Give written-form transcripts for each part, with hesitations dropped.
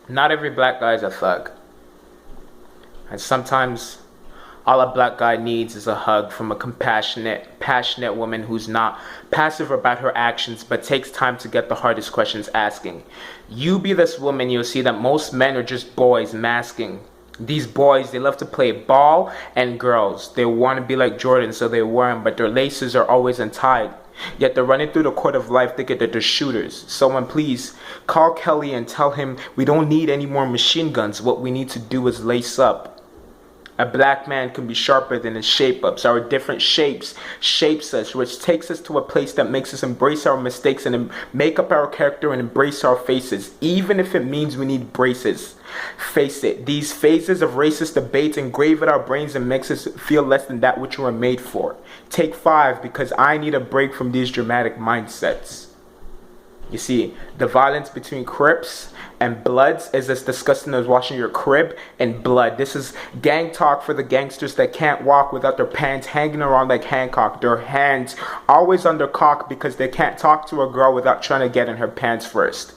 Not every black guy is a thug. And sometimes all a black guy needs is a hug from a compassionate, passionate woman who's not passive about her actions but takes time to get the hardest questions asking. You be this woman, you'll see that most men are just boys masking. These boys, they love to play ball, and girls, they want to be like Jordan, so they wear them, but their laces are always untied. Yet they're running through the court of life thinking that they're shooters. Someone please call Kelly and tell him we don't need any more machine guns. What we need to do is lace up. A black man can be sharper than his shape-ups. Our different shapes us, which takes us to a place that makes us embrace our mistakes and make up our character and embrace our faces, even if it means we need braces. Face it, these phases of racist debates engrave at our brains and makes us feel less than that which we were made for. Take 5, because I need a break from these dramatic mindsets. You see, the violence between Crips and Bloods is as disgusting as washing your crib in blood. This is gang talk for the gangsters that can't walk without their pants hanging around like Hancock. Their hands always under cock because they can't talk to a girl without trying to get in her pants first.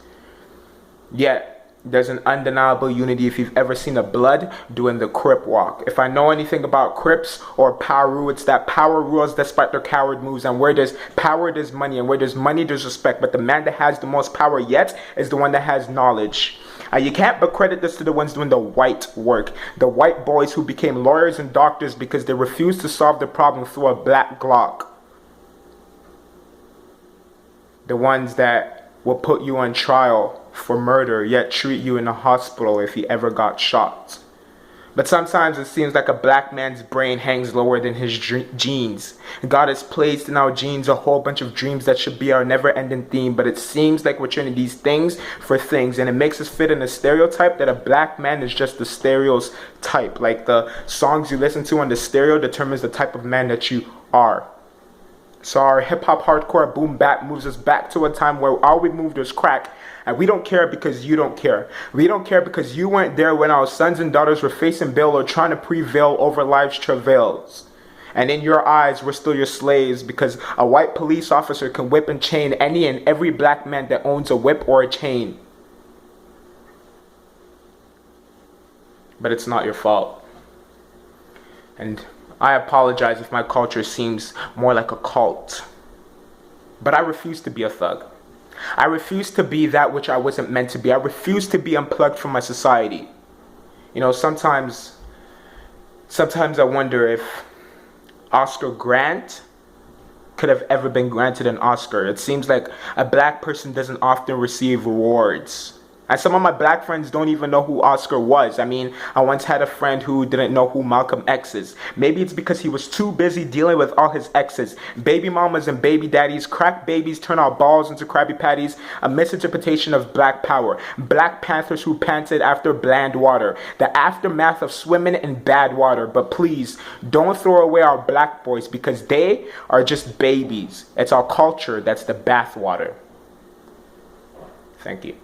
Yet, there's an undeniable unity if you've ever seen a Blood doing the Crip walk. If I know anything about Crips or power, it's that power rules despite their coward moves. And where there's power, there's money. And where there's money, there's respect. But the man that has the most power yet is the one that has knowledge. You can't but credit this to the ones doing the white work. The white boys who became lawyers and doctors because they refused to solve the problem through a black Glock. The ones that will put you on trial for murder, yet treat you in a hospital if he ever got shot. But sometimes it seems like a black man's brain hangs lower than his genes. God has placed in our genes a whole bunch of dreams that should be our never-ending theme, but it seems like we're turning these things for things, and it makes us fit in a stereotype that a black man is just the stereotype. Like the songs you listen to on the stereo determines the type of man that you are. So our hip-hop, hardcore, boom bap moves us back to a time where all we moved was crack. And we don't care because you don't care. We don't care because you weren't there when our sons and daughters were facing bail or trying to prevail over life's travails. And in your eyes, we're still your slaves because a white police officer can whip and chain any and every black man that owns a whip or a chain. But it's not your fault. And I apologize if my culture seems more like a cult. But I refuse to be a thug. I refuse to be that which I wasn't meant to be. I refuse to be unplugged from my society. You know, sometimes I wonder if Oscar Grant could have ever been granted an Oscar. It seems like a black person doesn't often receive awards. And some of my black friends don't even know who Oscar was. I mean, I once had a friend who didn't know who Malcolm X is. Maybe it's because he was too busy dealing with all his exes. Baby mamas and baby daddies, crack babies turn our balls into Krabby Patties. A misinterpretation of black power. Black Panthers who panted after bland water. The aftermath of swimming in bad water. But please, don't throw away our black boys because they are just babies. It's our culture that's the bathwater. Thank you.